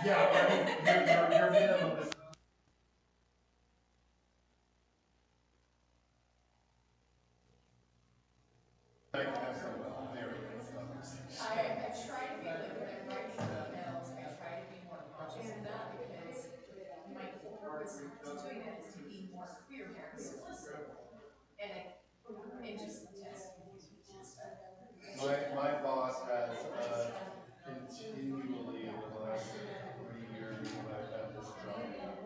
Yeah, but I mean, your minimum is. I can have some very good conversations. I try to be like when I'm writing emails, I try to be more conscious of that because my whole purpose to doing that is to be more clear, more explicit, and it just tends to confuse people instead. My boss has continually over the last 3 years that I've had this job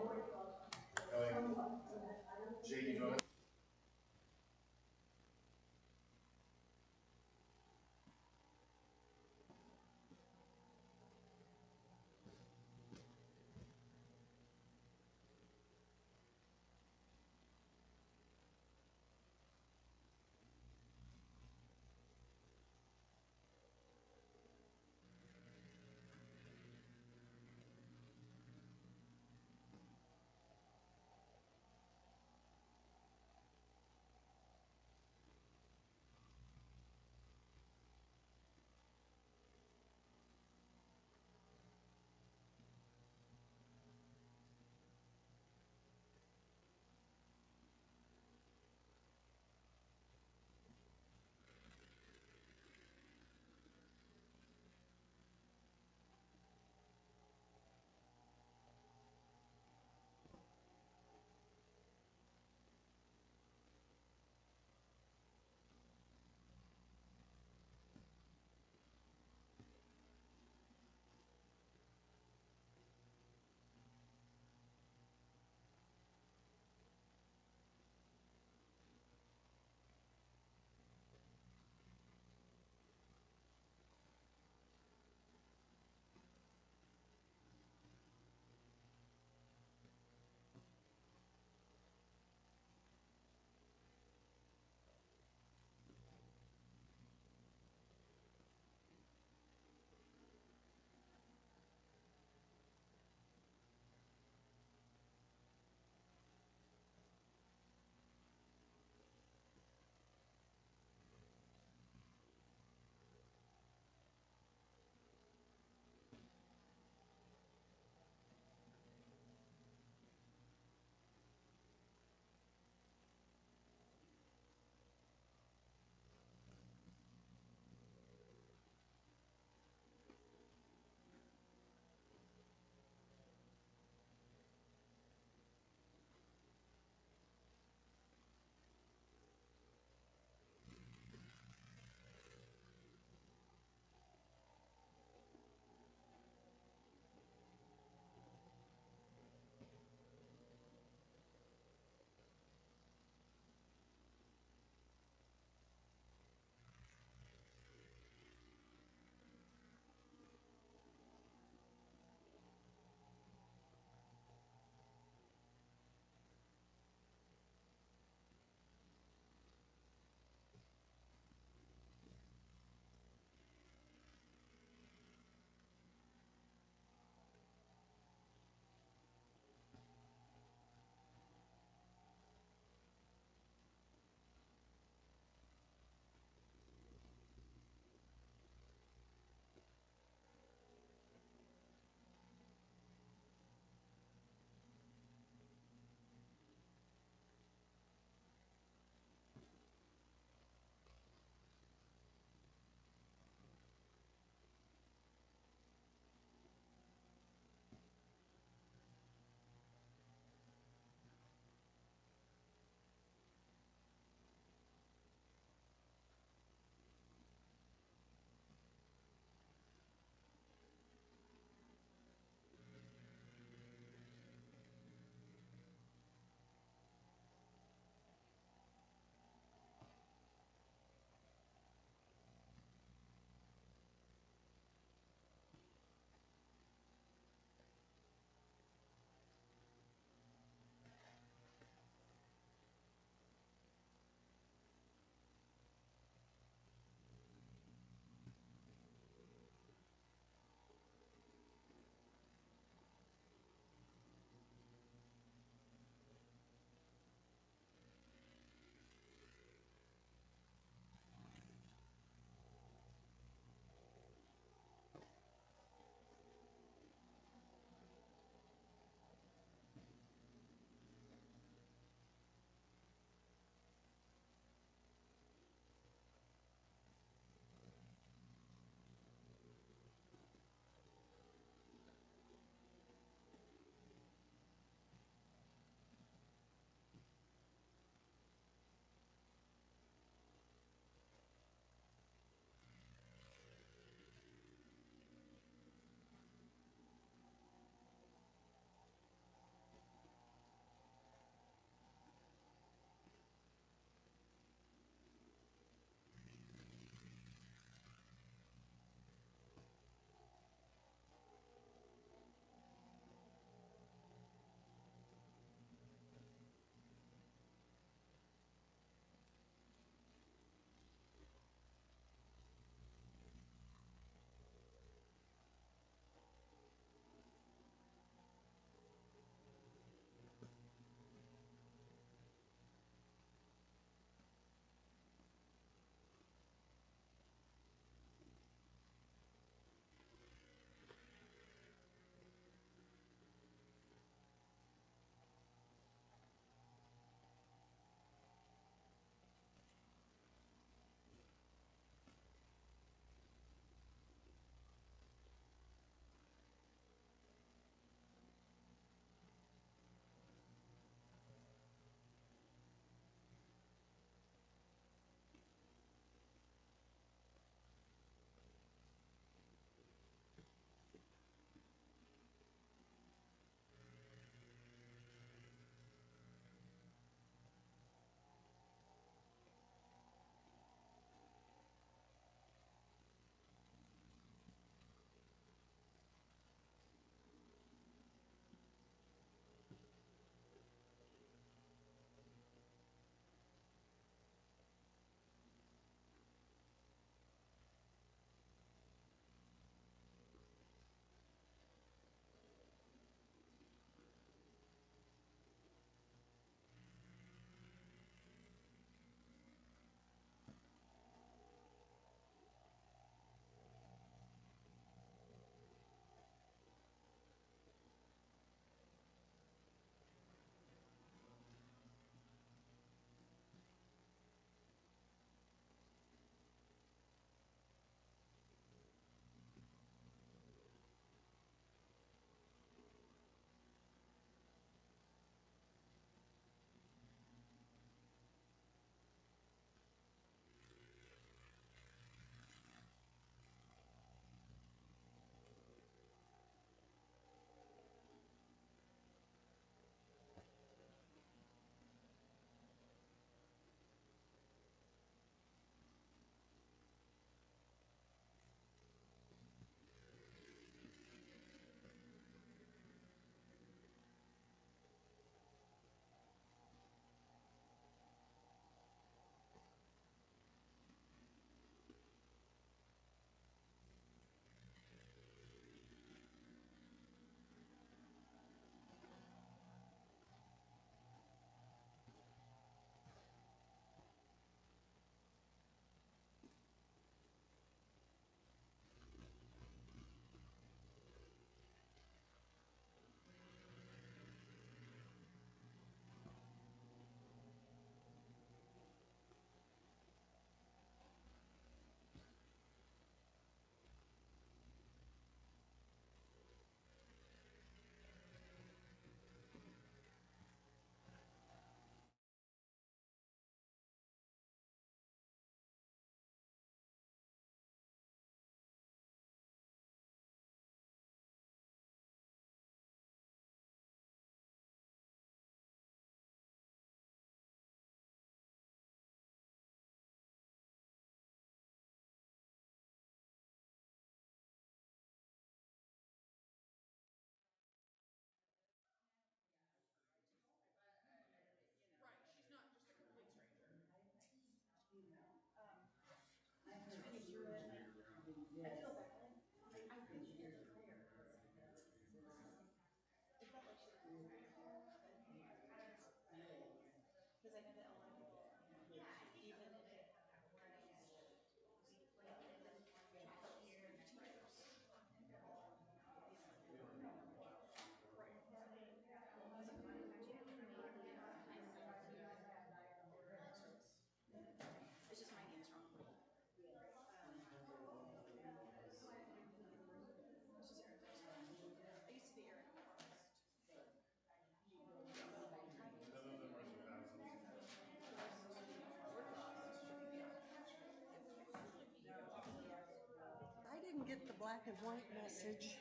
black and white message.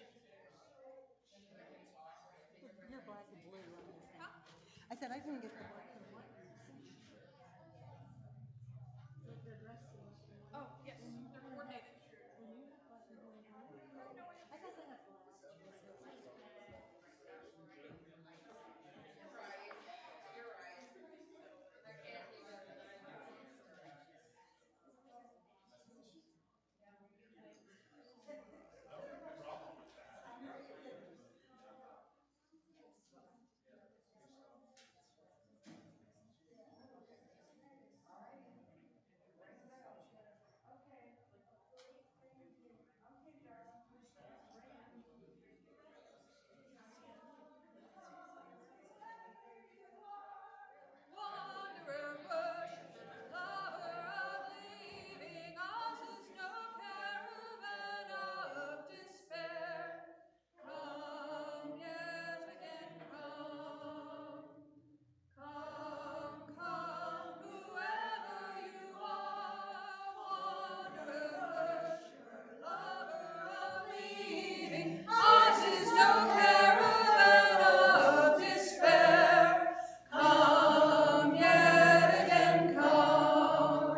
You're black and blue, I understand. I said I didn't get the black and white message. They're dressed in Oh, yes, they're coordinated. when you have black and white hair. I thought they had black. You're right. I can't even. Wanderer, worshiper, lover of leaving, ours is no caravan of despair. Come yet again, come. Come, come, whoever you are, wanderer, worshiper, lover of leaving, ours is no caravan of despair. Come yet again, come.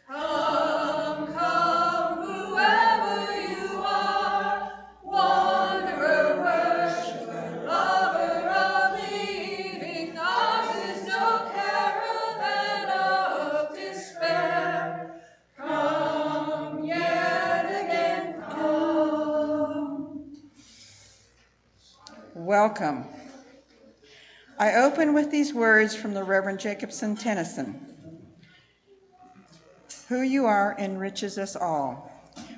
Come, come, whoever you are, wanderer, worshiper, lover of leaving, ours is no caravan of despair. Come yet again, come. Welcome. I open with these words from the Reverend Jacobson Tennyson. Who you are enriches us all.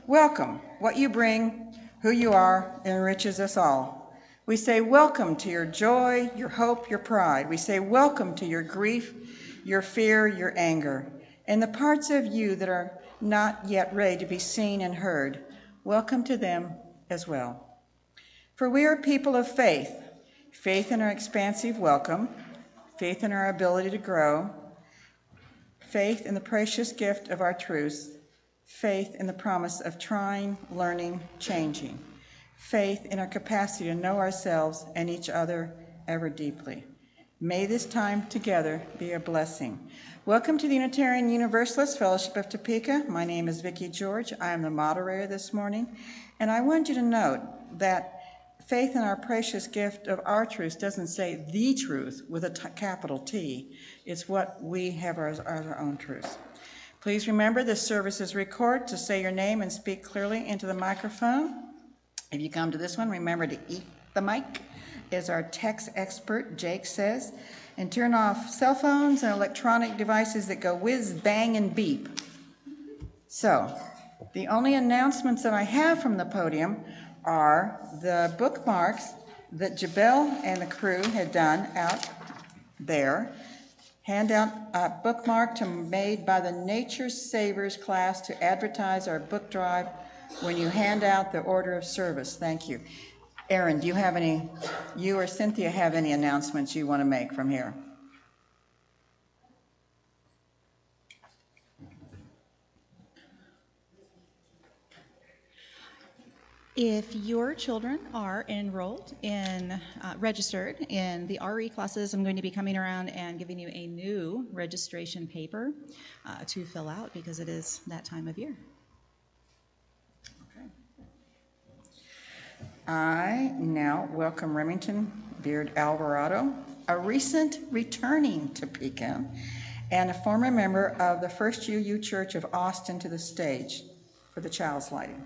Welcome. What you bring, who you are, enriches us all. We say welcome to your joy, your hope, your pride. We say welcome to your grief, your fear, your anger, and the parts of you that are not yet ready to be seen and heard. Welcome to them as well. For we are people of faith, faith in our expansive welcome, faith in our ability to grow, faith in the precious gift of our truth, faith in the promise of trying, learning, changing, faith in our capacity to know ourselves and each other ever deeply. May this time together be a blessing. Welcome to the Unitarian Universalist Fellowship of Topeka. My name is Vicki George. I am the moderator this morning, and I want you to note that faith in our precious gift of our truth doesn't say the truth with a capital T. It's what we have as our own truth. Please remember this service is recorded, to say your name and speak clearly into the microphone. If you come to this one, remember to eat the mic, as our text expert Jake says, and turn off cell phones and electronic devices that go whiz, bang, and beep. So, the only announcements that I have from the podium are the bookmarks that Jabel and the crew had done out there. Hand out a bookmark made by the Nature Savers class to advertise our book drive when you hand out the order of service. Thank you. Aaron, do you have any, you or Cynthia have any announcements you want to make from here? If your children are enrolled in, registered in the RE classes, I'm going to be coming around and giving you a new registration paper to fill out because it is that time of year. Okay. I now welcome Remington Beard Alvarado, a recent returning Topeka and a former member of the First UU Church of Austin, to the stage for the child's lighting.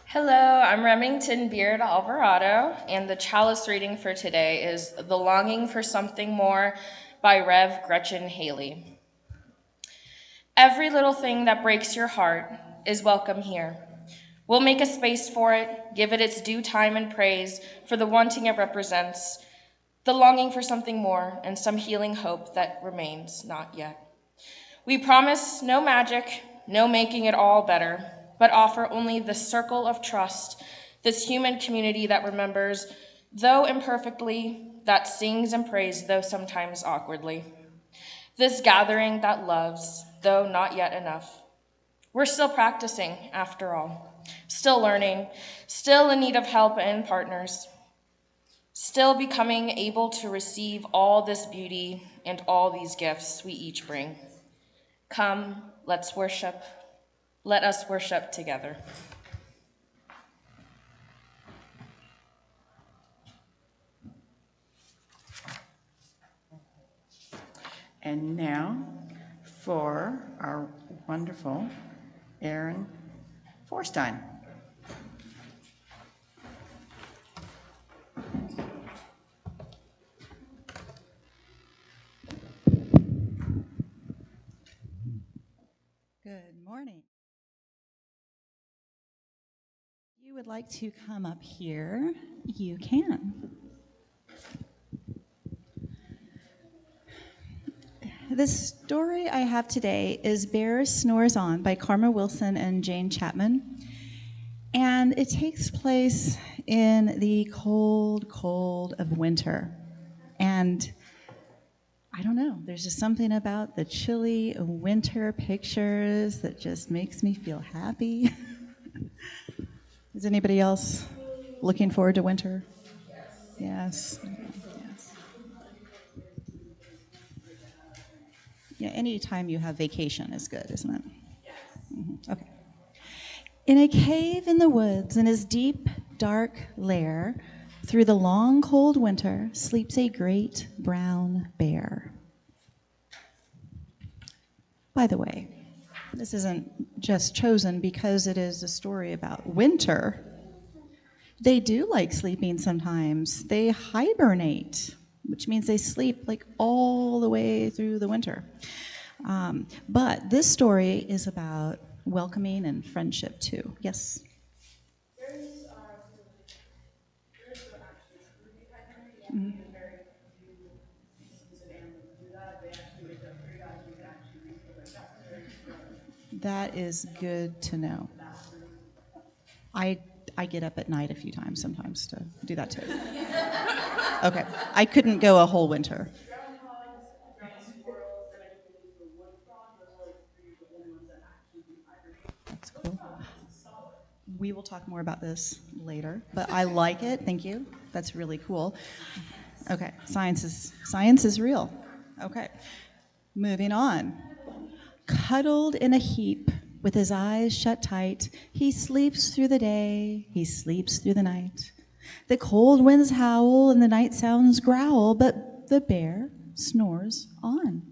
Hello, I'm Remington Beard Alvarado, and the chalice reading for today is The Longing for Something More by Rev. Gretchen Haley. Every little thing that breaks your heart is welcome here. We'll make a space for it, give it its due time and praise for the wanting it represents, the longing for something more, and some healing hope that remains not yet. We promise no magic, no making it all better, but offer only the circle of trust, this human community that remembers, though imperfectly, that sings and prays, though sometimes awkwardly. This gathering that loves, though not yet enough. We're still practicing, after all, still learning, still in need of help and partners, still becoming able to receive all this beauty and all these gifts we each bring. Come, let's worship. Let us worship together. And now for our wonderful Aaron Forstein. Good morning. If you would like to come up here, you can. The story I have today is Bear Snores On by Karma Wilson and Jane Chapman. And it takes place in the cold, cold of winter. And I don't know, there's just something about the chilly winter pictures that just makes me feel happy. Is anybody else looking forward to winter? Yes. Yes. Yeah, any time you have vacation is good, isn't it? Mm-hmm. Okay. In a cave in the woods, in his deep, dark lair, through the long, cold winter, sleeps a great brown bear. By the way, this isn't just chosen because it is a story about winter. They do like sleeping sometimes. They hibernate, which means they sleep like all the way through the winter. But this story is about welcoming and friendship too. Yes? There's actually truly hibernate. And very few species of animals do that. They actually wake up periodically to actually refill their batteries. That is good to know. I get up at night a few times sometimes to do that too. Okay, I couldn't go a whole winter. Groundhogs, ground squirrels, and I do believe the wood frog, those are like three of the only ones that actually do hibernate. That's cool. It's solid. We will talk more about this later, but I like it. Thank you. That's really cool. Okay, science is real. Okay, moving on. Cuddled in a heap with his eyes shut tight, he sleeps through the day, he sleeps through the night. The cold winds howl and the night sounds growl, but the bear snores on.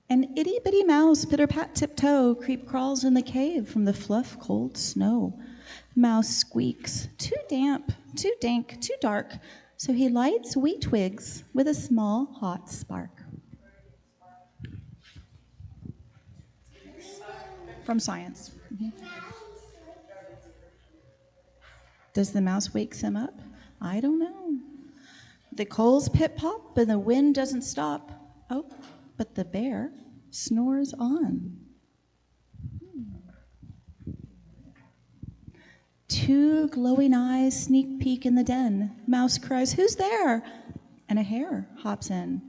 An itty-bitty mouse, pitter-pat tiptoe, creep crawls in the cave from the fluff cold snow. Mouse squeaks, too damp, too dank, too dark, so he lights wheat twigs with a small hot spark. From science. Mm-hmm. Does the mouse wakes him up? I don't know. The coals pip-pop and the wind doesn't stop. Oh, but the bear snores on. Two glowing eyes sneak peek in the den. Mouse cries, "Who's there?" And a hare hops in.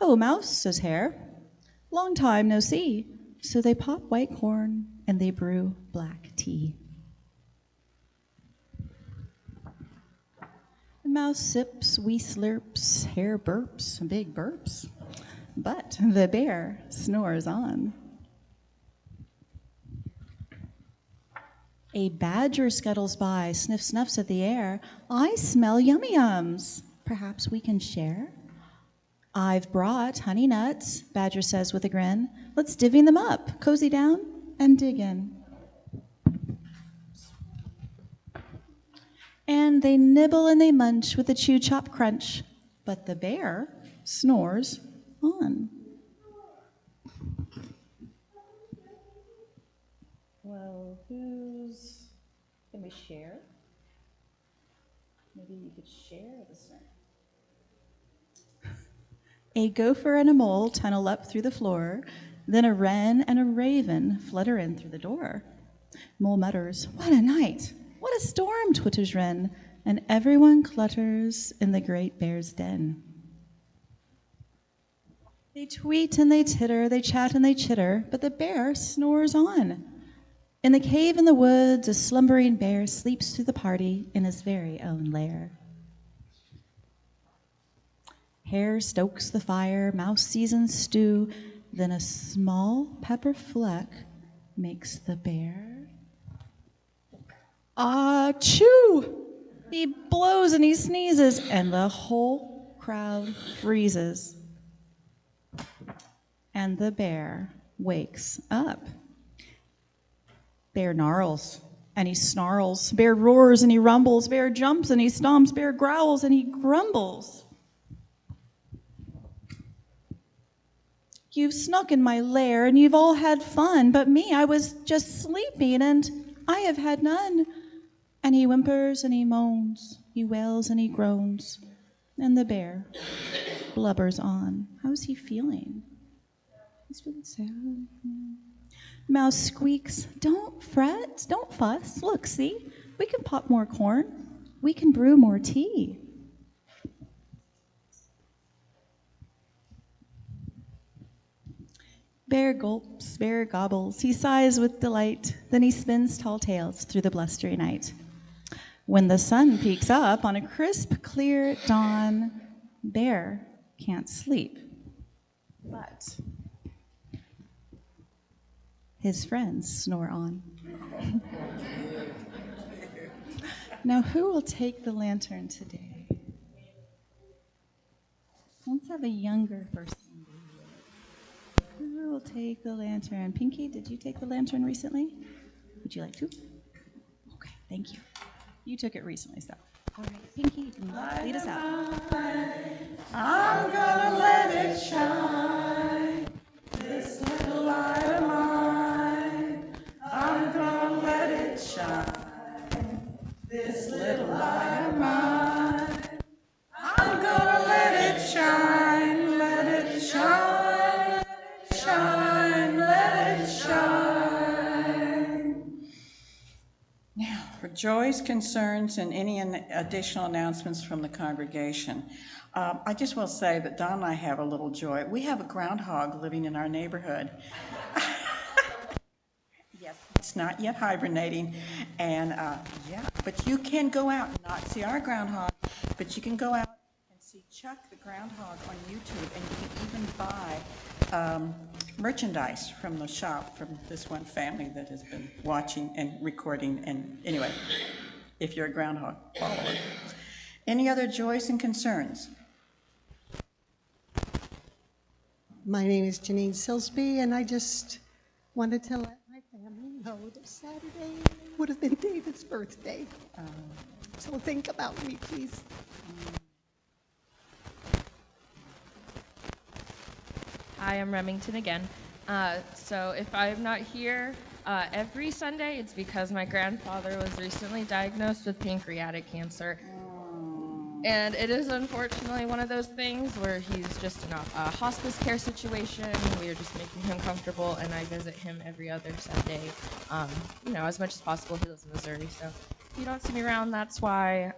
"Oh, Mouse," says Hare. "Long time no see." So they pop white corn and they brew black tea. The mouse sips, wee slurps, Hare burps, big burps. But the bear snores on. A badger scuttles by, snuffs at the air. "I smell yummy-yums. Perhaps we can share?" "I've brought honey nuts," Badger says with a grin. "Let's divvy them up, cozy down, and dig in." And they nibble and they munch with a chew-chop crunch. But the bear snores on. Well, can we share? Maybe you could share the snack. A gopher and a mole tunnel up through the floor, then a wren and a raven flutter in through the door. Mole mutters, "What a night! What a storm!" twitters wren, and everyone clutters in the great bear's den. They tweet and they titter, they chat and they chitter, but the bear snores on. In the cave in the woods, a slumbering bear sleeps through the party in his very own lair. Hare stokes the fire, mouse seasons stew, then a small pepper fleck makes the bear achoo! He blows and he sneezes, and the whole crowd freezes. And the bear wakes up. Bear gnarls and he snarls. Bear roars and he rumbles. Bear jumps and he stomps. Bear growls and he grumbles. You've snuck in my lair and you've all had fun, but me, I was just sleeping and I have had none. And he whimpers and he moans. He wails and he groans. And the bear blubbers on. How's he feeling? He's feeling sad. Mouse squeaks, don't fret, don't fuss. Look, see, we can pop more corn. We can brew more tea. Bear gulps, bear gobbles. He sighs with delight. Then he spins tall tales through the blustery night. When the sun peeks up on a crisp, clear dawn, Bear can't sleep. But his friends snore on. Now, who will take the lantern today? Let's have a younger person. Who will take the lantern? Pinky, did you take the lantern recently? Would you like to? Okay, thank you. You took it recently, so. All right, Pinky, you can lead us out. I'm gonna let it shine, this little light of mine. I'm gonna let it shine, this little light of mine. I'm gonna let it shine, let it shine, shine, let it shine. Now, for joys, concerns, and any additional announcements from the congregation, I just will say that Don and I have a little joy. We have a groundhog living in our neighborhood. Yes, it's not yet hibernating, and but you can go out and not see our groundhog, but you can go out and see Chuck the groundhog on YouTube, and you can even buy merchandise from the shop from this one family that has been watching and recording, and anyway, if you're a groundhog follower. Any other joys and concerns? My name is Janine Silsby, and I just wanted to let my family know that Saturday would have been David's birthday. So think about me, please. Hi, I'm Remington again. So if I'm not here every Sunday, it's because my grandfather was recently diagnosed with pancreatic cancer. And it is unfortunately one of those things where he's just in a hospice care situation. We are just making him comfortable, and I visit him every other Sunday. As much as possible. He lives in Missouri, so if you don't see me around, that's why.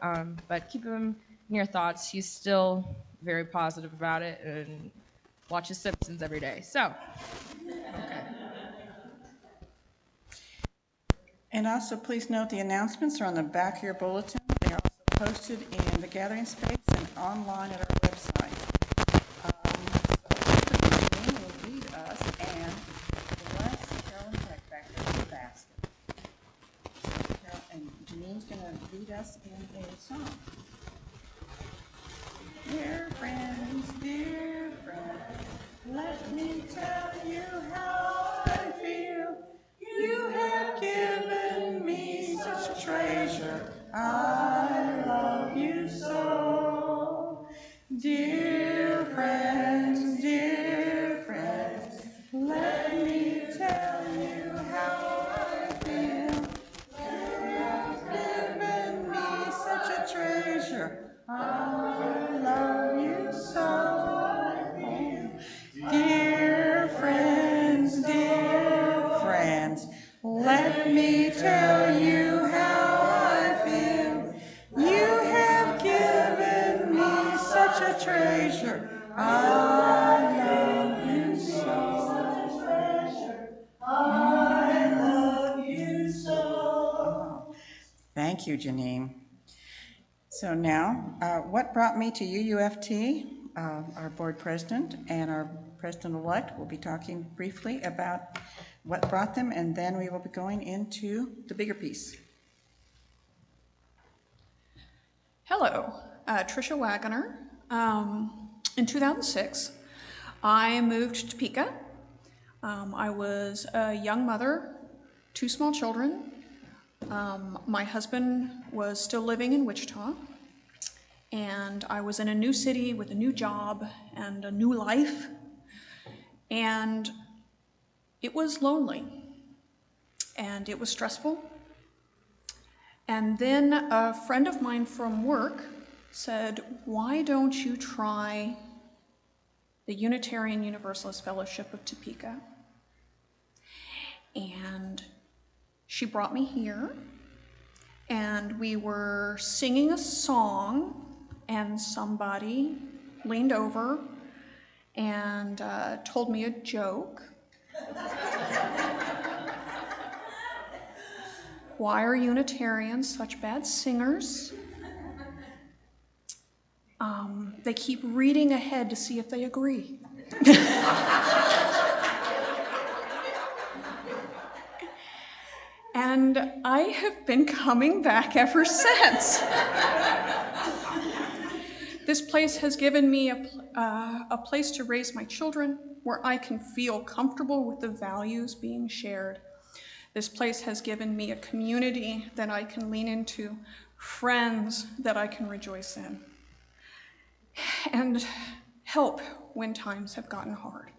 But keep him in your thoughts. He's still very positive about it and watches Simpsons every day. So. Okay. And also, please note the announcements are on the back of your bulletin. They are also posted in the gathering space and online at our website. Janine will lead us, and bless Carolyn Peck back there in the basket. And Janine's going to lead us in a song. Dear friends, let me tell you how I feel. You have given me such a treasure. I love you so. Dear friends, let me tell you how I feel. You have given me such a treasure. I love you so. Dear friends, let me tell you how I feel. You have given me such a treasure. I love I love you so. Oh, thank you, Janine. So now, what brought me to UUFT? Our board president and our president-elect will be talking briefly about what brought them, and then we will be going into the bigger piece. Hello, Tricia Wagoner. In 2006, I moved to Topeka. I was a young mother, 2 small children. My husband was still living in Wichita, and I was in a new city with a new job and a new life, and it was lonely, and it was stressful. And then a friend of mine from work said, why don't you try the Unitarian Universalist Fellowship of Topeka? And she brought me here, and we were singing a song, and somebody leaned over and told me a joke. Why are Unitarians such bad singers? They keep reading ahead to see if they agree. And I have been coming back ever since. This place has given me a place to raise my children where I can feel comfortable with the values being shared. This place has given me a community that I can lean into, friends that I can rejoice in, and help when times have gotten hard.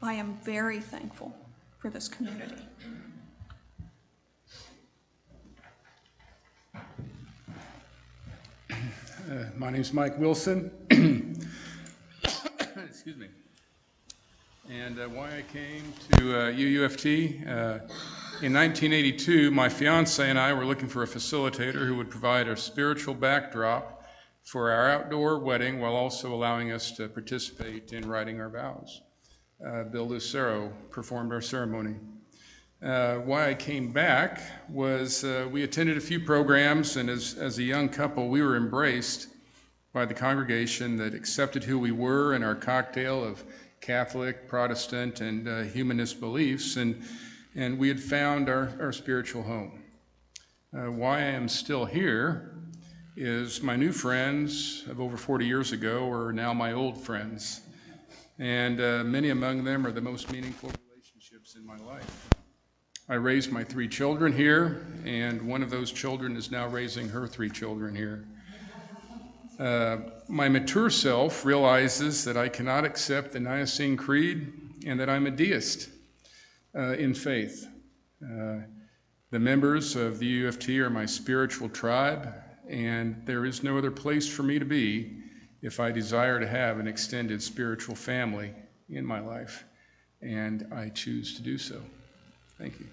I am very thankful for this community. My name's Mike Wilson. Excuse me. And why I came to UUFT. In 1982, my fiance and I were looking for a facilitator who would provide a spiritual backdrop for our outdoor wedding while also allowing us to participate in writing our vows. Bill Lucero performed our ceremony. Why I came back was we attended a few programs, and as a young couple, we were embraced by the congregation that accepted who we were and our cocktail of Catholic, Protestant, and humanist beliefs, and we had found our spiritual home. Why I am still here is my new friends of over 40 years ago are now my old friends, and many among them are the most meaningful relationships in my life. I raised my 3 children here, and one of those children is now raising her 3 children here. My mature self realizes that I cannot accept the Nicene Creed and that I'm a deist in faith. The members of the UUFT are my spiritual tribe, and there is no other place for me to be if I desire to have an extended spiritual family in my life, and I choose to do so. Thank you.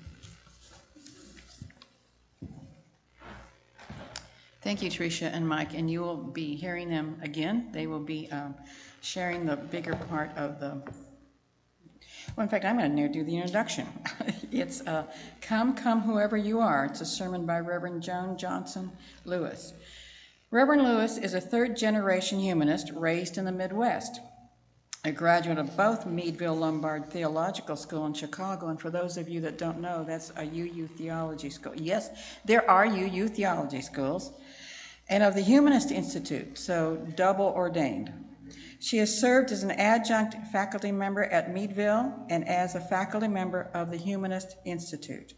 Thank you, Tricia and Mike, and you will be hearing them again. They will be sharing the bigger part of the, well, in fact, I'm going to do the introduction. It's Come, Come, Whoever You Are. It's a sermon by Reverend Joan Johnson Lewis. Reverend Lewis is a 3rd-generation humanist raised in the Midwest, a graduate of both Meadville Lombard Theological School in Chicago, and for those of you that don't know, that's a UU theology school. Yes, there are UU theology schools, and of the Humanist Institute, so double ordained. She has served as an adjunct faculty member at Meadville and as a faculty member of the Humanist Institute.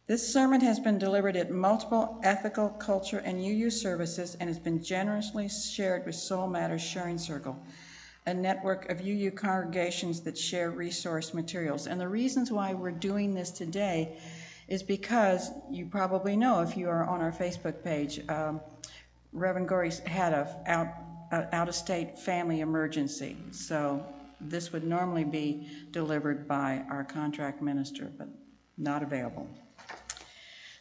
This sermon has been delivered at multiple ethical, culture, and UU services and has been generously shared with Soul Matters Sharing Circle, a network of UU congregations that share resource materials. And the reasons why we're doing this today is because you probably know, if you are on our Facebook page, Reverend Gorey's had an out-of-state family emergency. So this would normally be delivered by our contract minister, but not available.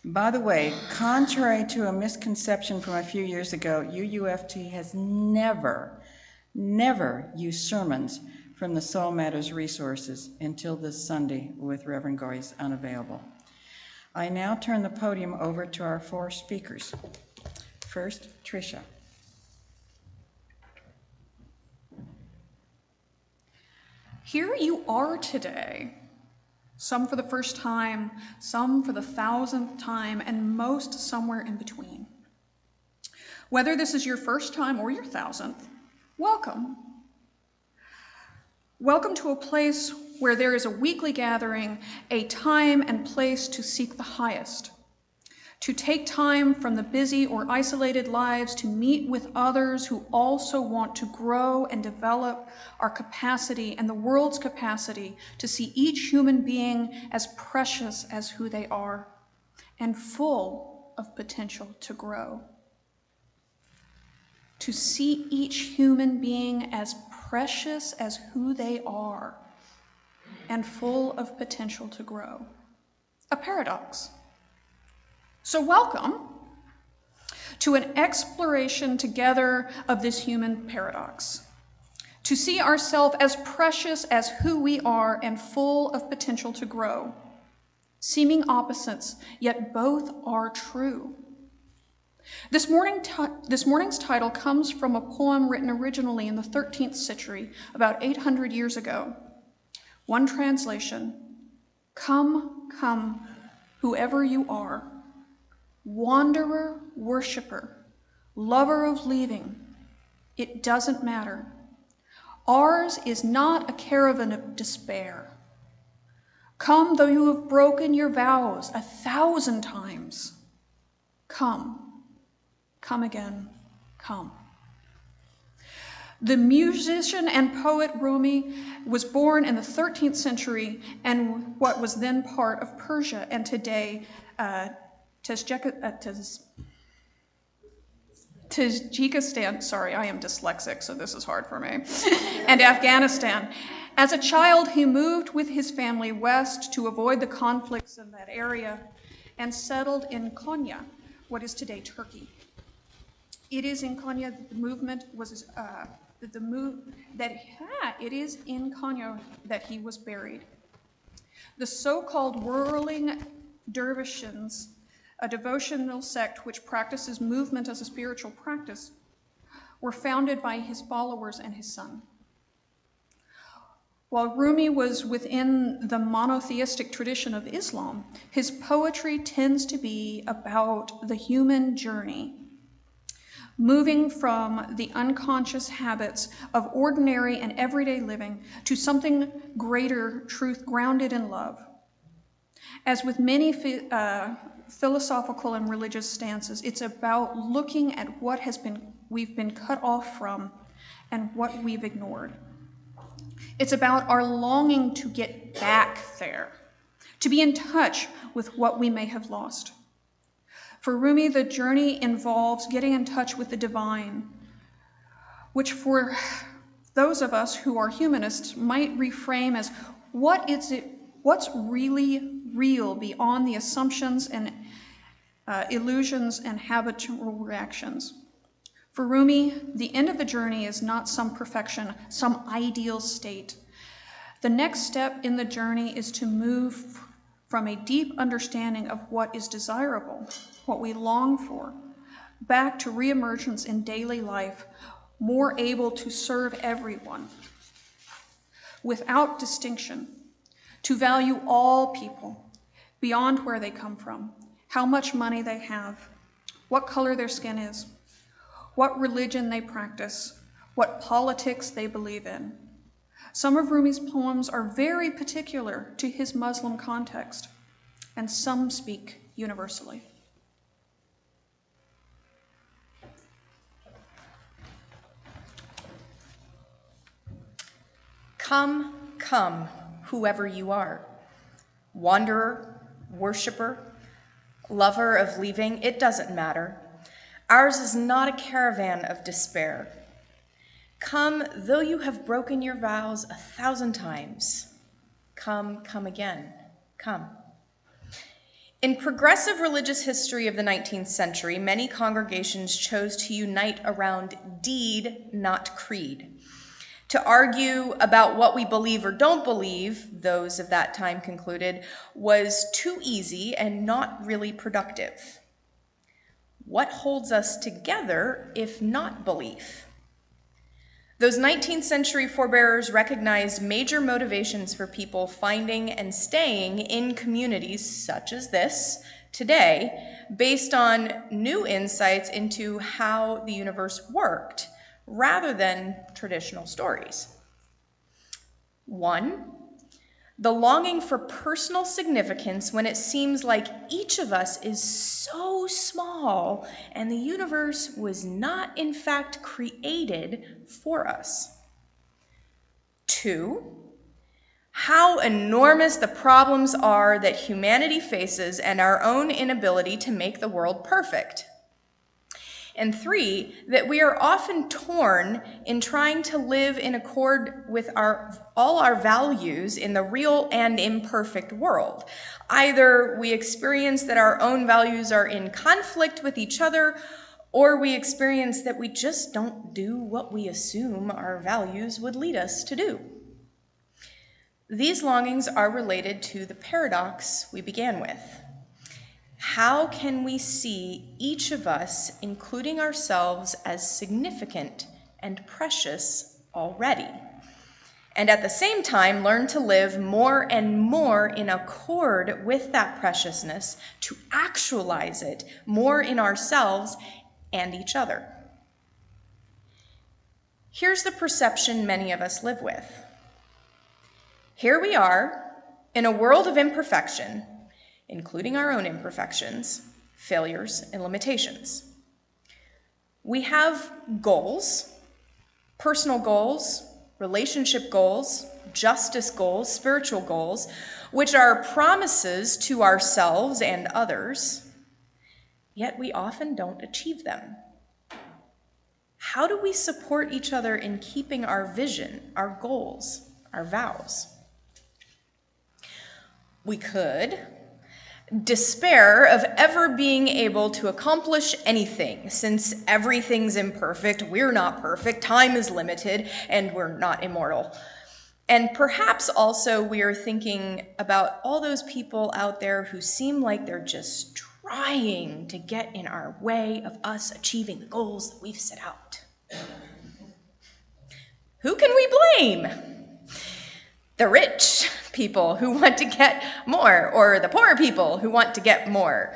By the way, contrary to a misconception from a few years ago, UUFT has never used sermons from the Soul Matters resources until this Sunday with Reverend Goy is unavailable. I now turn the podium over to our four speakers. First, Tricia. Here you are today, some for the first time, some for the 1,000th time, and most somewhere in between. Whether this is your first time or your 1,000th, welcome. Welcome to a place where there is a weekly gathering, a time and place to seek the highest, to take time from the busy or isolated lives to meet with others who also want to grow and develop our capacity and the world's capacity to see each human being as precious as who they are and full of potential to grow. To see each human being as precious as who they are and full of potential to grow. A paradox. So welcome to an exploration together of this human paradox. To see ourselves as precious as who we are and full of potential to grow. Seeming opposites, yet both are true. This morning's title comes from a poem written originally in the 13th century, about 800 years ago. One translation, "Come, come, whoever you are, wanderer, worshiper, lover of leaving, it doesn't matter. Ours is not a caravan of despair. Come, though you have broken your vows 1,000 times. Come. Come again, come." The musician and poet Rumi was born in the 13th century and what was then part of Persia and today Tajikistan, sorry, I am dyslexic, so this is hard for me, and Afghanistan. As a child, he moved with his family west to avoid the conflicts in that area and settled in Konya, what is today Turkey. It is in Konya that the movement was it is in Konya that he was buried. The so-called whirling dervishes, a devotional sect which practices movement as a spiritual practice, were founded by his followers and his son. While Rumi was within the monotheistic tradition of Islam, his poetry tends to be about the human journey, moving from the unconscious habits of ordinary and everyday living to something greater, truth grounded in love. As with many philosophical and religious stances, it's about looking at what we've been cut off from and what we've ignored. It's about our longing to get back there, to be in touch with what we may have lost. For Rumi, the journey involves getting in touch with the divine, which for those of us who are humanists might reframe as what's really real beyond the assumptions and illusions and habitual reactions. For Rumi, the end of the journey is not some perfection, some ideal state. The next step in the journey is to move from a deep understanding of what is desirable, what we long for, back to reemergence in daily life, more able to serve everyone without distinction, to value all people beyond where they come from, how much money they have, what color their skin is, what religion they practice, what politics they believe in. Some of Rumi's poems are very particular to his Muslim context, and some speak universally. Come, come, whoever you are. Wanderer, worshiper, lover of leaving, it doesn't matter. Ours is not a caravan of despair. Come, though you have broken your vows 1,000 times. Come, come again, come. In progressive religious history of the 19th century, many congregations chose to unite around deed, not creed. To argue about what we believe or don't believe, those of that time concluded, was too easy and not really productive. What holds us together if not belief? Those 19th century forebearers recognized major motivations for people finding and staying in communities such as this today, based on new insights into how the universe worked, rather than traditional stories. 1, the longing for personal significance when it seems like each of us is so small and the universe was not in fact created for us. 2, how enormous the problems are that humanity faces and our own inability to make the world perfect. And 3, that we are often torn in trying to live in accord with all our values in the real and imperfect world. Either we experience that our own values are in conflict with each other, or we experience that we just don't do what we assume our values would lead us to do. These longings are related to the paradox we began with. How can we see each of us, including ourselves, as significant and precious already, and at the same time learn to live more and more in accord with that preciousness, to actualize it more in ourselves and each other? Here's the perception many of us live with. Here we are in a world of imperfection, including our own imperfections, failures, and limitations. We have goals, personal goals, relationship goals, justice goals, spiritual goals, which are promises to ourselves and others, yet we often don't achieve them. How do we support each other in keeping our vision, our goals, our vows? We could despair of ever being able to accomplish anything, since everything's imperfect, we're not perfect, time is limited, and we're not immortal. And perhaps also we are thinking about all those people out there who seem like they're just trying to get in our way of us achieving the goals that we've set out. Who can we blame? The rich people who want to get more, or the poor people who want to get more,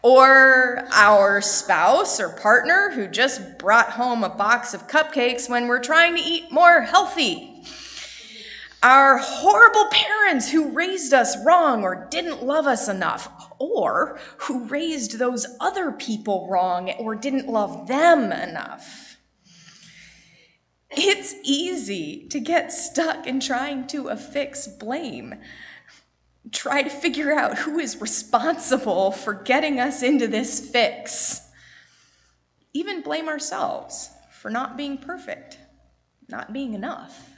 or our spouse or partner who just brought home a box of cupcakes when we're trying to eat more healthy, our horrible parents who raised us wrong or didn't love us enough, or who raised those other people wrong or didn't love them enough. It's easy to get stuck in trying to affix blame. Try to figure out who is responsible for getting us into this fix. Even blame ourselves for not being perfect, not being enough.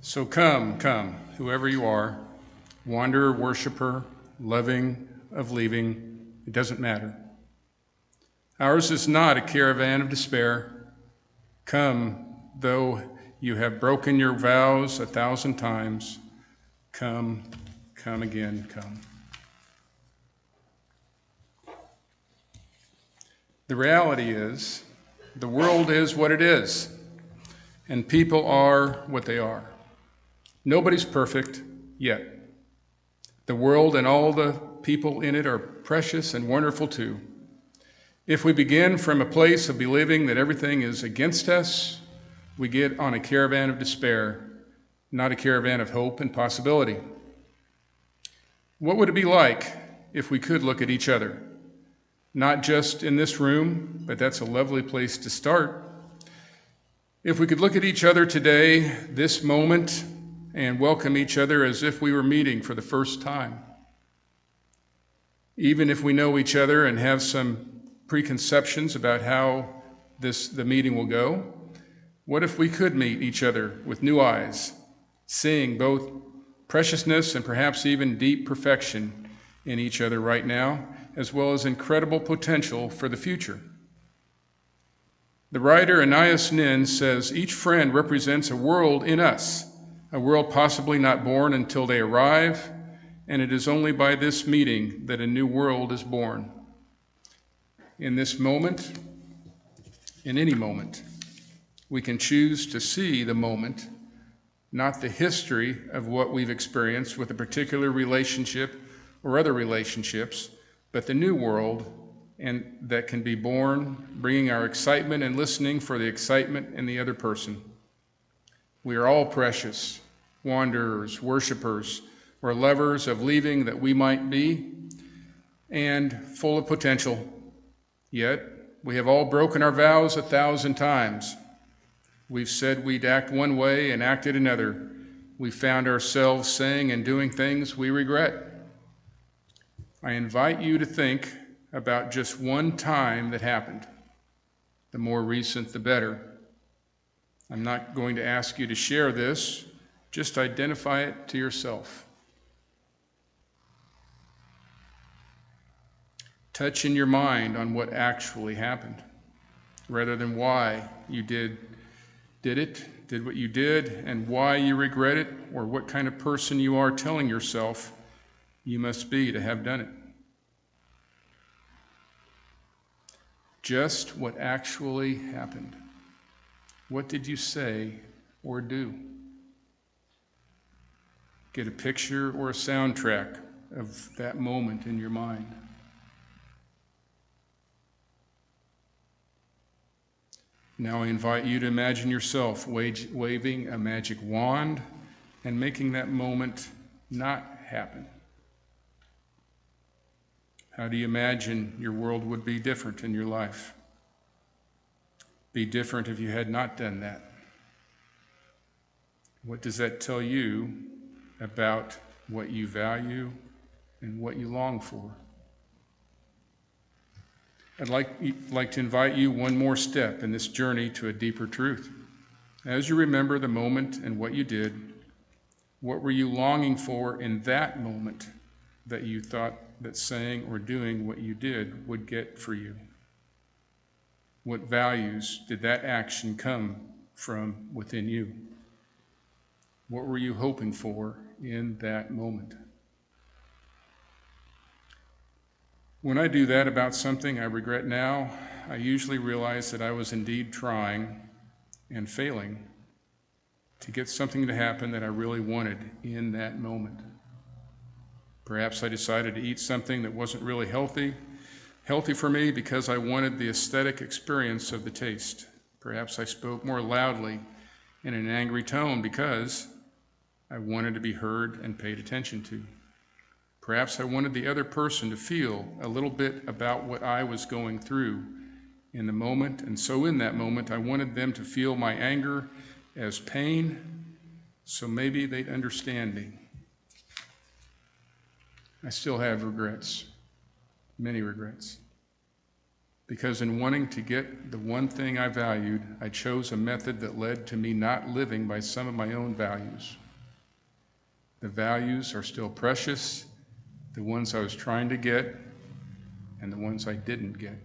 So come, whoever you are, wanderer, worshiper, loving of leaving, it doesn't matter. Ours is not a caravan of despair. Come, though you have broken your vows 1,000 times. Come again, come. The reality is, the world is what it is, and people are what they are. Nobody's perfect yet. The world and all the people in it are precious and wonderful too. If we begin from a place of believing that everything is against us, we get on a caravan of despair, not a caravan of hope and possibility. What would it be like if we could look at each other? Not just in this room, but that's a lovely place to start. If we could look at each other today, this moment, and welcome each other as if we were meeting for the first time. Even if we know each other and have some preconceptions about how the meeting will go, what if we could meet each other with new eyes, seeing both preciousness and perhaps even deep perfection in each other right now, as well as incredible potential for the future. The writer Anais Nin says each friend represents a world in us, a world possibly not born until they arrive, and it is only by this meeting that a new world is born. In this moment, in any moment, we can choose to see the moment, not the history of what we've experienced with a particular relationship or other relationships, but the new world and that can be born, bringing our excitement and listening for the excitement in the other person. We are all precious, wanderers, worshipers, or lovers of leaving that we might be, and full of potential. Yet, we have all broken our vows 1,000 times. We've said we'd act one way and acted another. We found ourselves saying and doing things we regret. I invite you to think about just one time that happened. The more recent, the better. I'm not going to ask you to share this, just identify it to yourself. Touch in your mind on what actually happened, rather than why you did what you did, and why you regret it, or what kind of person you are telling yourself you must be to have done it. Just what actually happened. What did you say or do? Get a picture or a soundtrack of that moment in your mind. Now I invite you to imagine yourself waving a magic wand and making that moment not happen. How do you imagine your world would be different in your life? Be different if you had not done that. What does that tell you about what you value and what you long for? I'd like to invite you one more step in this journey to a deeper truth. As you remember the moment and what you did, what were you longing for in that moment that you thought that saying or doing what you did would get for you? What values did that action come from within you? What were you hoping for in that moment? When I do that about something I regret now, I usually realize that I was indeed trying and failing to get something to happen that I really wanted in that moment. Perhaps I decided to eat something that wasn't really healthy for me because I wanted the aesthetic experience of the taste. Perhaps I spoke more loudly in an angry tone because I wanted to be heard and paid attention to. Perhaps I wanted the other person to feel a little bit about what I was going through in the moment, and so in that moment I wanted them to feel my anger as pain, so maybe they'd understand me. I still have regrets, many regrets, because in wanting to get the one thing I valued, I chose a method that led to me not living by some of my own values. The values are still precious, the ones I was trying to get, and the ones I didn't get.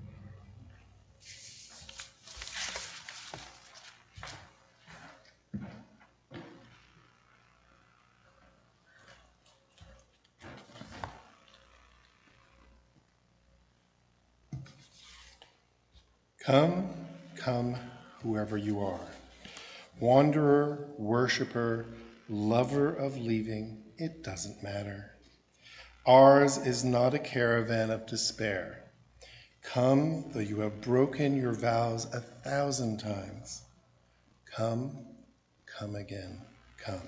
Come, come, whoever you are. Wanderer, worshiper, lover of leaving, it doesn't matter. Ours is not a caravan of despair. Come, though you have broken your vows 1,000 times. Come, come again, come.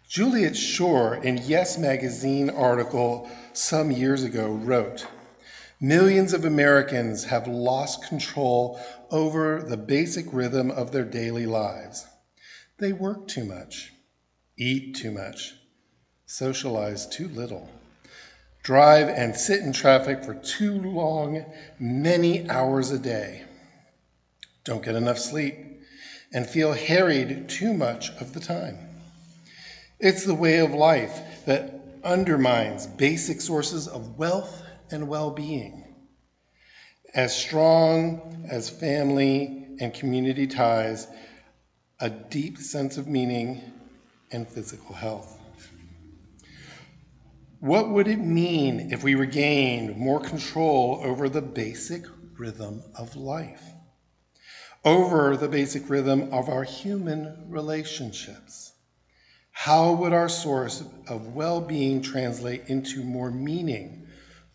Juliet Shore, in Yes Magazine article some years ago, wrote, "Millions of Americans have lost control over the basic rhythm of their daily lives. They work too much, eat too much, socialize too little, drive and sit in traffic for too long, many hours a day, don't get enough sleep, and feel harried too much of the time. It's the way of life that undermines basic sources of wealth and well-being. As strong as family and community ties, a deep sense of meaning, and physical health. What would it mean if we regained more control over the basic rhythm of life? Over the basic rhythm of our human relationships? How would our source of well-being translate into more meaning,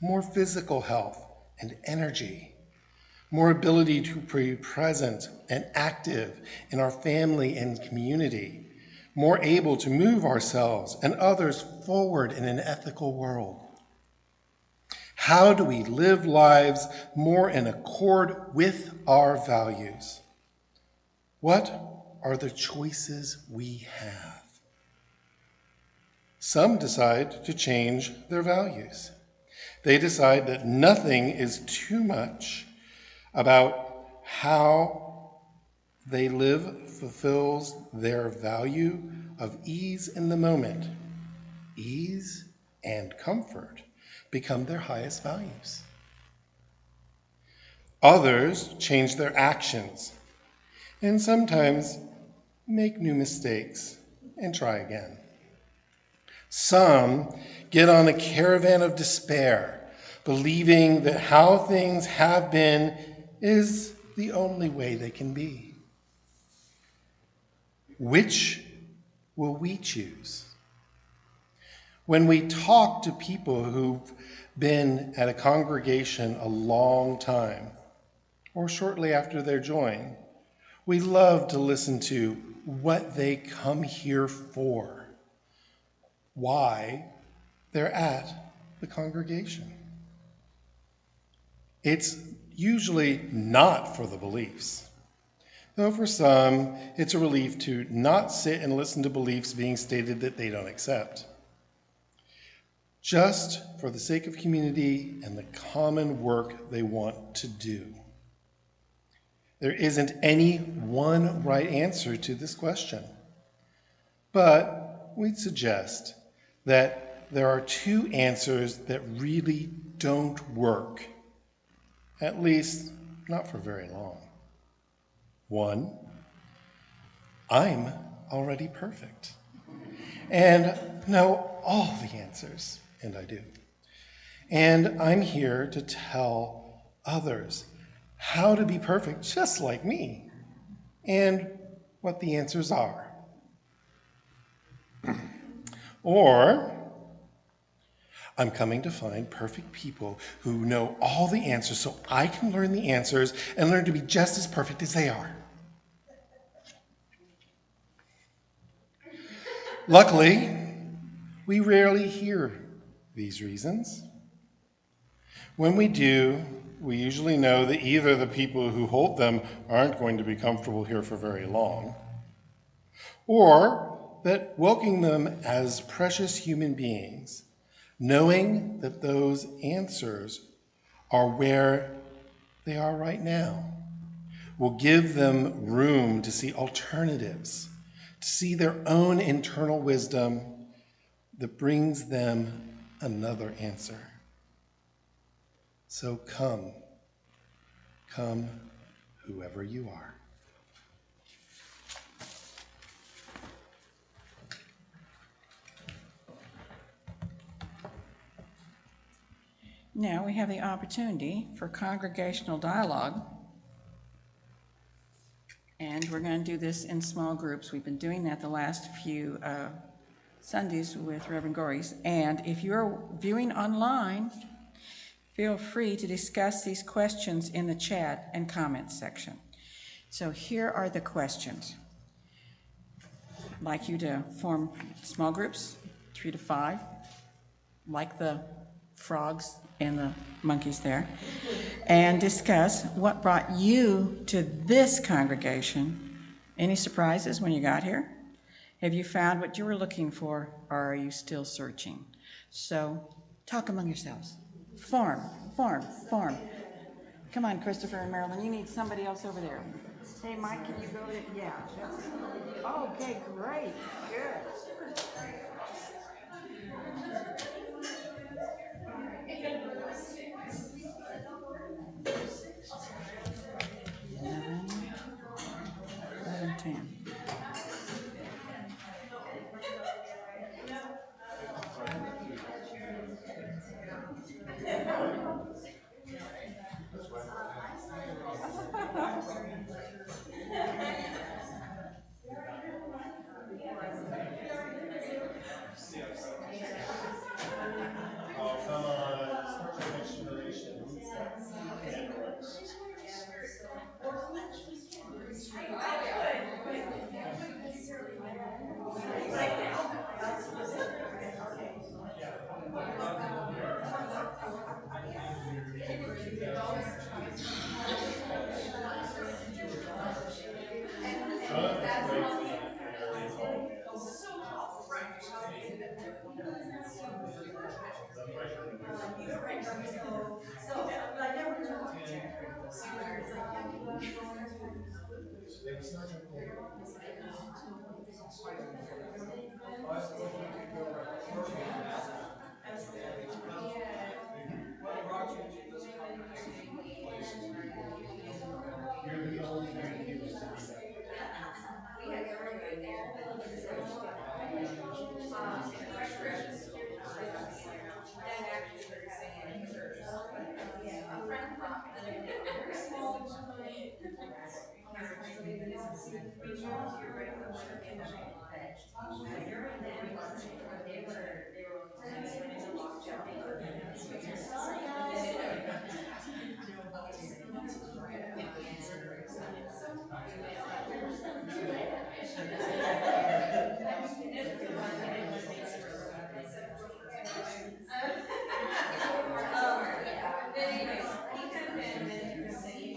more physical health and energy, more ability to be present and active in our family and community, more able to move ourselves and others forward in an ethical world? How do we live lives more in accord with our values? What are the choices we have? Some decide to change their values. They decide that nothing is too much about how they live fulfills their value of ease in the moment. Ease and comfort become their highest values. Others change their actions and sometimes make new mistakes and try again. Some get on a caravan of despair, believing that how things have been is the only way they can be. Which will we choose? When we talk to people who've been at a congregation a long time, or shortly after their join, we love to listen to what they come here for, why they're at the congregation. It's usually not for the beliefs, though for some, it's a relief to not sit and listen to beliefs being stated that they don't accept. Just for the sake of community and the common work they want to do. There isn't any one right answer to this question, but we'd suggest that there are two answers that really don't work, at least not for very long. One, I'm already perfect and know all the answers, and I do. And I'm here to tell others how to be perfect just like me and what the answers are. Or, I'm coming to find perfect people who know all the answers so I can learn the answers and learn to be just as perfect as they are. Luckily, we rarely hear these reasons. When we do, we usually know that either the people who hold them aren't going to be comfortable here for very long, or that welcoming them as precious human beings, knowing that those answers are where they are right now, will give them room to see alternatives, to see their own internal wisdom that brings them another answer. So come, whoever you are. Now we have the opportunity for congregational dialogue. And we're going to do this in small groups. We've been doing that the last few Sundays with Reverend Gories. And if you're viewing online, feel free to discuss these questions in the chat and comments section. So here are the questions. I'd like you to form small groups, 3 to 5, like the frogs and the monkeys there, and discuss what brought you to this congregation. Any surprises when you got here? Have you found what you were looking for, or are you still searching? So talk among yourselves. Form. Come on, Christopher and Marilyn, you need somebody else over there. Hey, Mike, can you go to, yeah, that's, okay, great, good. Nine, 10. Oh, come on. Start your next generation. Androids. You're the only green hero to be that. We had everybody there. Then actually they're having a friend brought me. Very small. We moved here right before the pandemic. During that, they were went into lockdown. But anyways, he had been in the city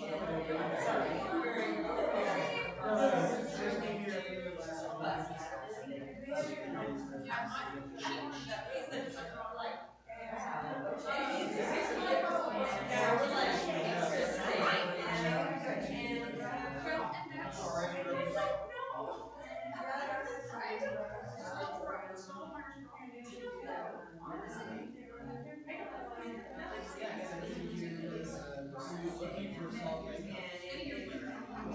Looking for something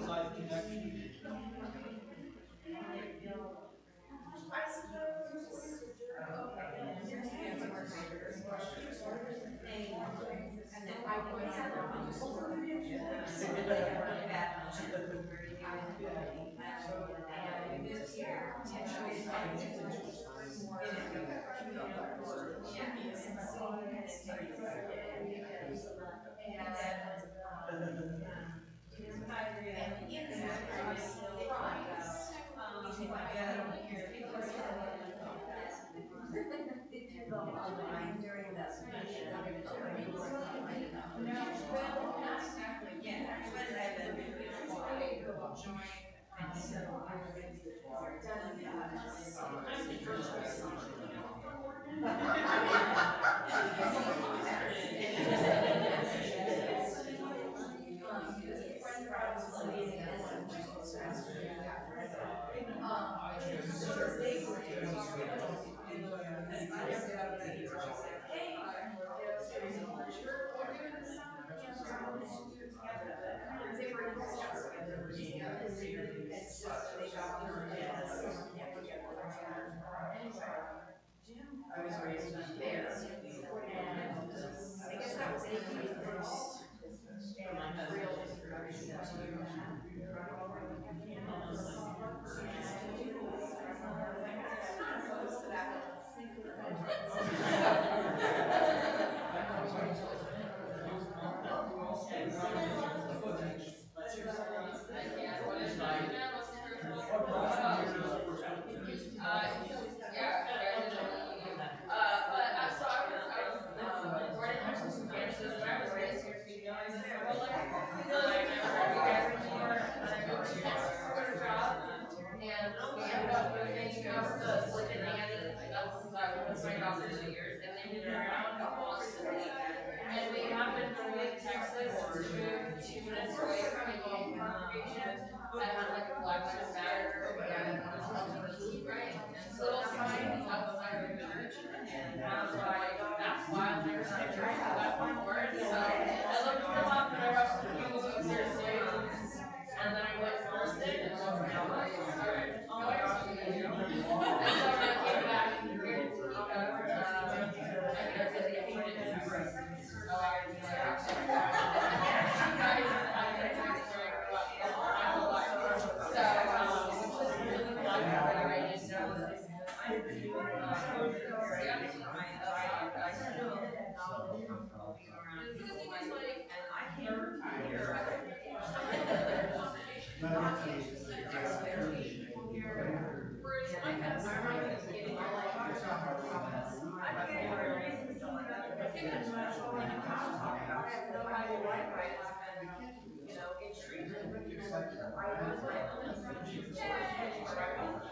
outside connection. And then I always had and we moved here intentionally more not exactly. Yeah, but I'm the virtual I was raised there, and I guess that was maybe the first real introduction born in Texas, Kansas, but I was raised here in Kansas my whole life. I never, you guys before, and I moved to Texas for a job, and we ended up moving. I was like a nanny. With my daughter 2 years, and they moved around constantly. And we happened to leave Texas to move 2 minutes away from a Union congregation. I had like a Black Lives Matter and right, little signs outside of the church, and I was like, that's wild. Never seen a church do that before. So I looked them up and I watched a few of their sermons, and then I went and listened, and I was like, oh, this is good. Oh my gosh, I'm gonna do. And so when I came back here to Topeka, I think I said they hated me first. So I was like, okay, you guys have been texting where I grew up my whole life. So I'm just really glad that I didn't know this existed. So yeah, that's because he was like, and I can't retire. Whereas I had someone who's getting all like, I think that's what I'm going to talk about. I have no idea why I happen, in treatment. I was my own assumptions where I wasn't trying to listen.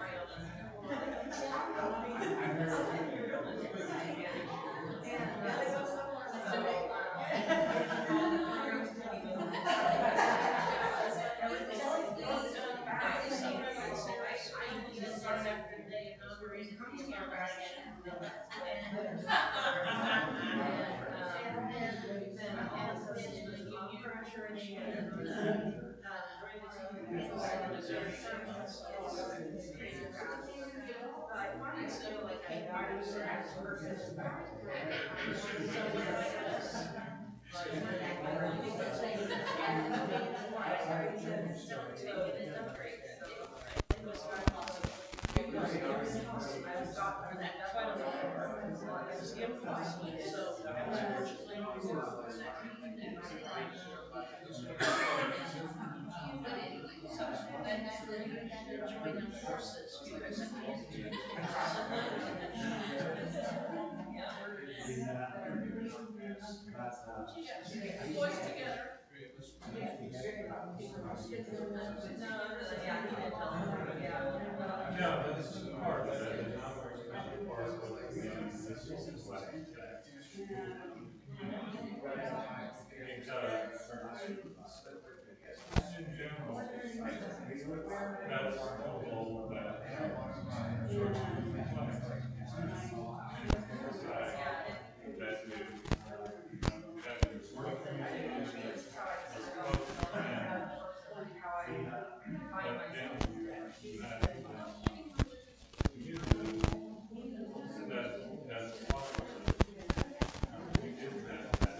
And they go somewhere all the programs can even I only just started after the day, and those were reasons to be boys together. No, but this is the part that I did not learn about the part of the because in general, that's the role that churches that do. That is what that's part of it. We get that back.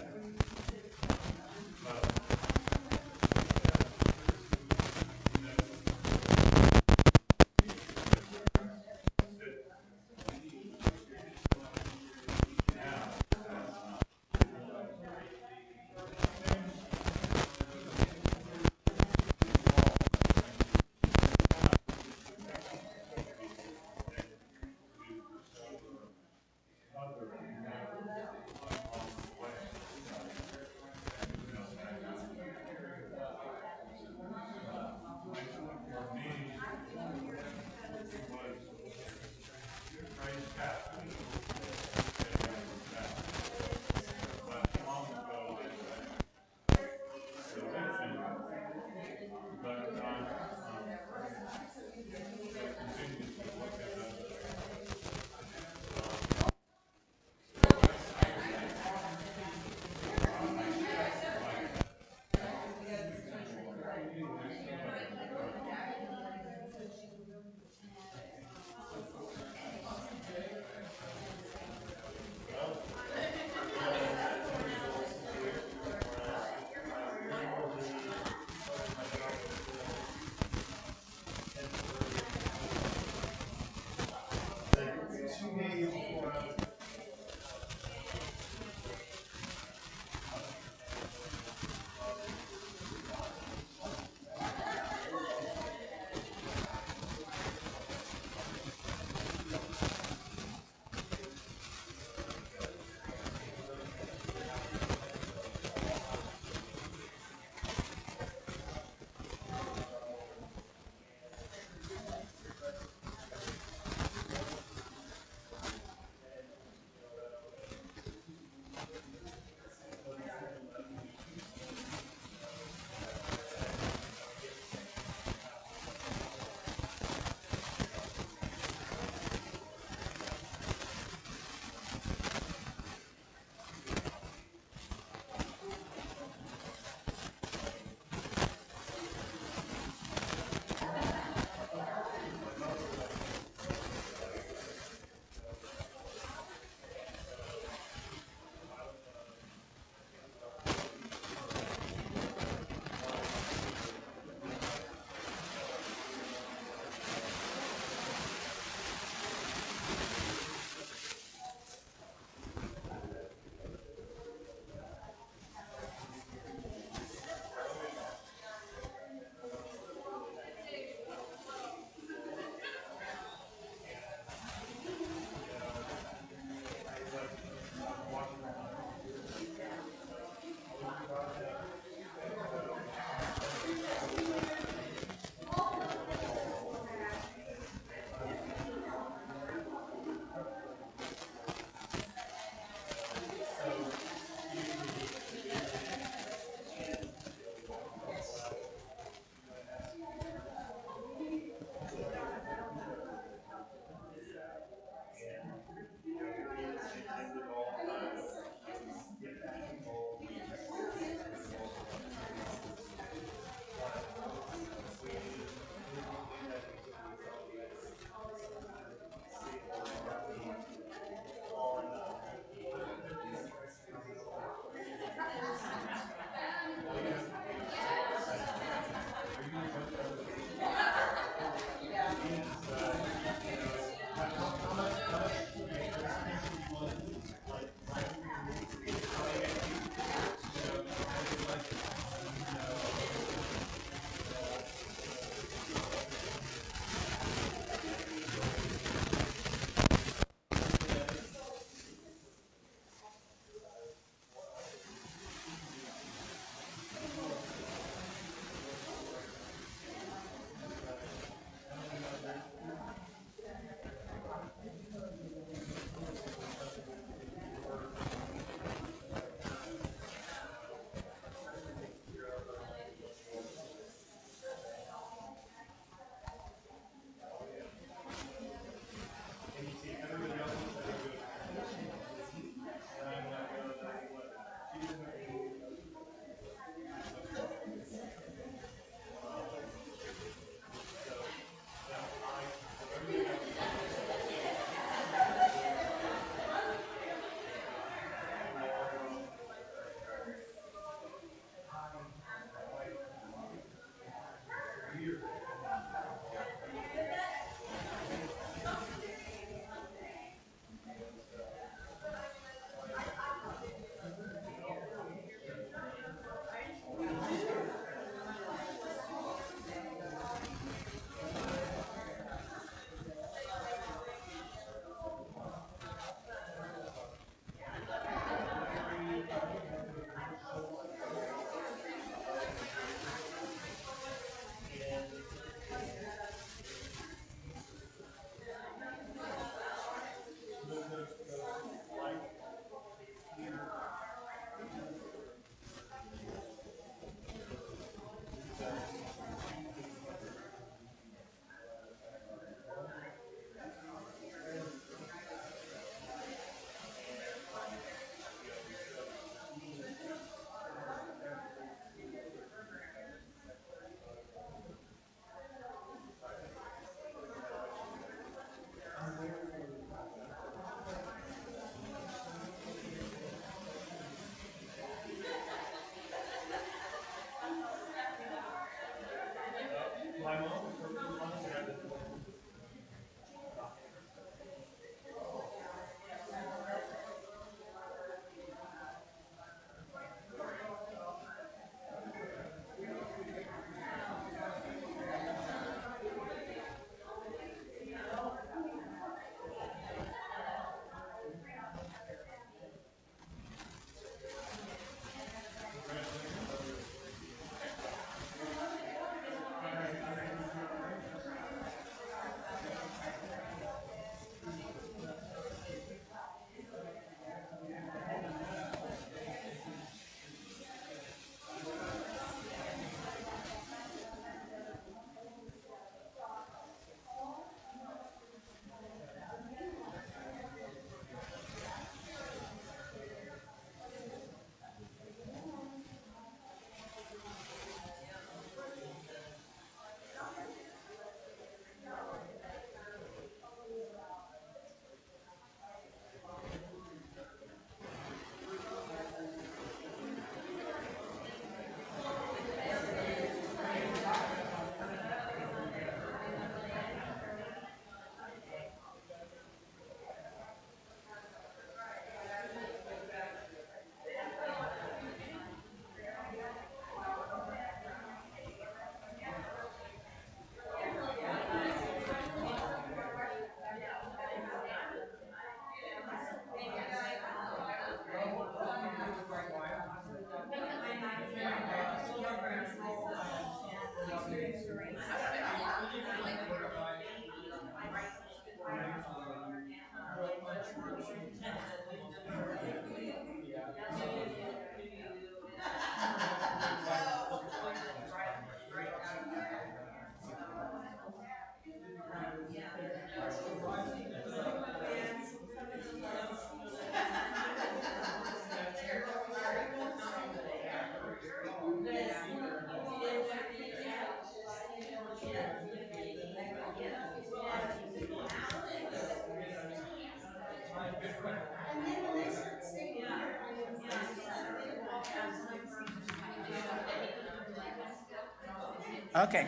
Okay.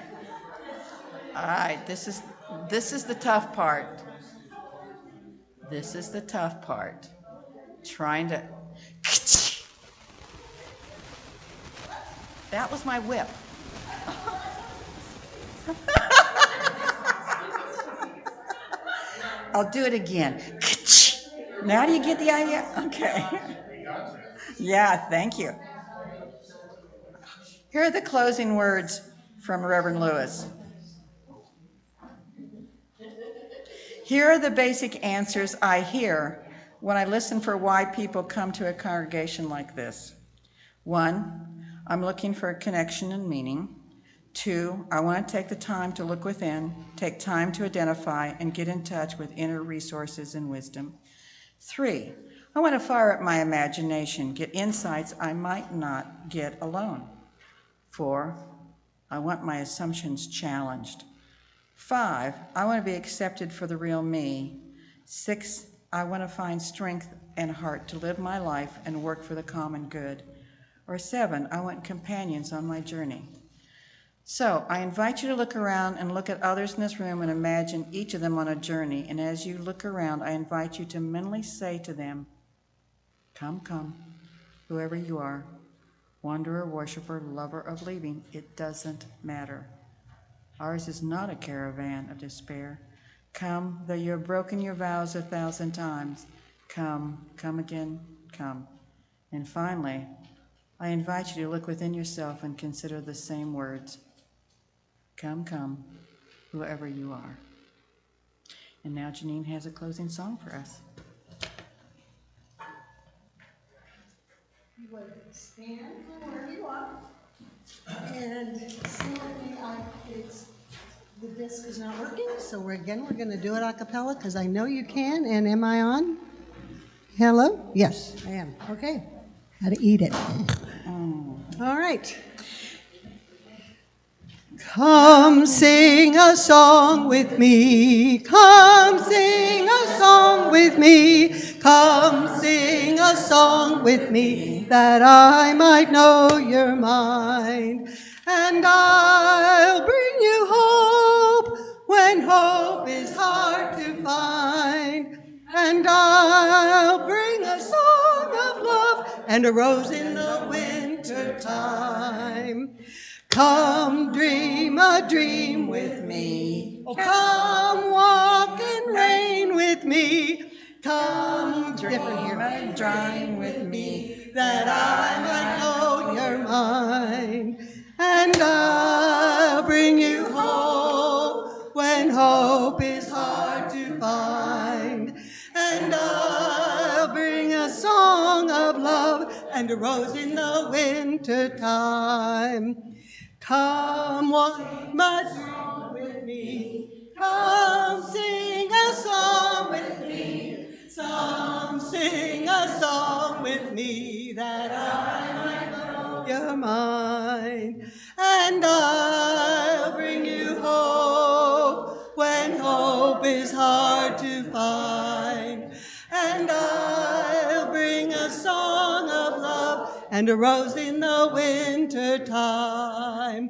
All right, this is the tough part. This is the tough part. Trying to. That was my whip. I'll do it again. Now do you get the idea? Okay. Yeah, thank you. Here are the closing words from Reverend Lewis. Here are the basic answers I hear when I listen for why people come to a congregation like this. 1, I'm looking for a connection and meaning. 2, I want to take the time to look within, take time to identify and get in touch with inner resources and wisdom. 3, I want to fire up my imagination, get insights I might not get alone. 4, I want my assumptions challenged. 5, I want to be accepted for the real me. 6, I want to find strength and heart to live my life and work for the common good. Or 7, I want companions on my journey. So I invite you to look around and look at others in this room and imagine each of them on a journey. And as you look around, I invite you to mentally say to them, come, come, whoever you are, wanderer, worshiper, lover of leaving, it doesn't matter. Ours is not a caravan of despair. Come, though you have broken your vows 1,000 times. Come, come again, come. And finally, I invite you to look within yourself and consider the same words. Come, come, whoever you are. And now Janine has a closing song for us. You would stand from where you are and sing with me. The disc is not working, so we're going to do it a cappella because I know you can. And am I on? Hello? Yes, I am. Okay. How to eat it. All right. Come sing a song with me. Come sing a song with me. Come sing a song with me that I might know your mind. And I'll bring you hope when hope is hard to find. And I'll bring a song of love and a rose in the winter time. Come dream a dream with me. Oh, come walk in rain with me. Come dream a dream with me that I might know your mind. And I'll bring you hope when hope is hard to find. And I'll bring a song of love and a rose in the winter time. Come walk my song with me. Come sing a song with me. Come sing a song with me that I might know your mind. And I'll bring you hope when hope is hard to find. And I'll bring a song of love and a rose in the winter time.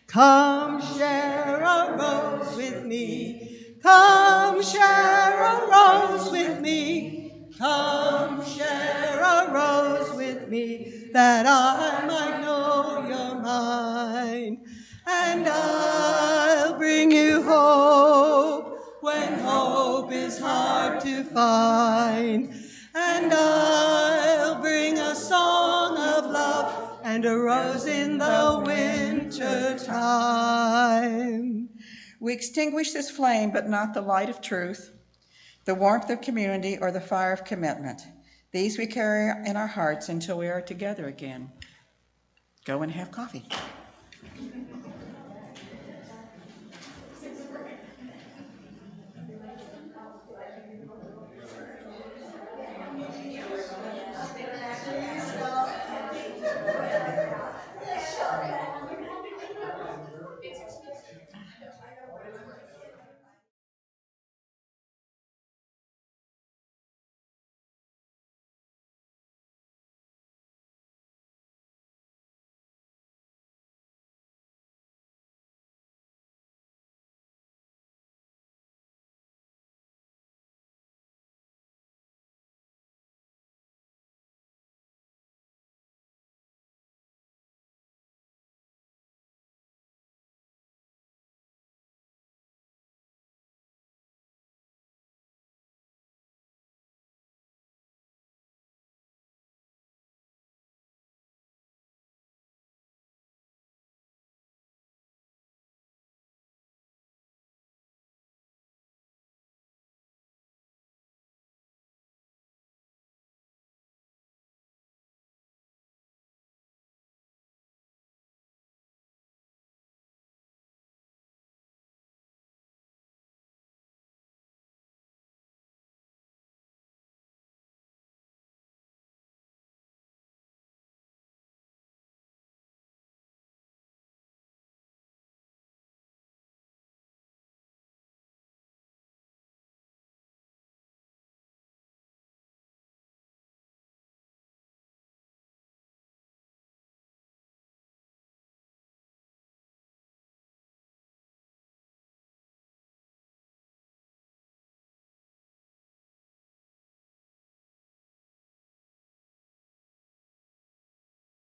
Come share a rose with me. Come share a rose with me. Come share a rose with me that I might know your mind. And I'll bring you hope when hope is hard to find. And I'll bring a song of love and a rose in the winter time. We extinguish this flame, but not the light of truth, the warmth of community, or the fire of commitment. These we carry in our hearts until we are together again. Go and have coffee.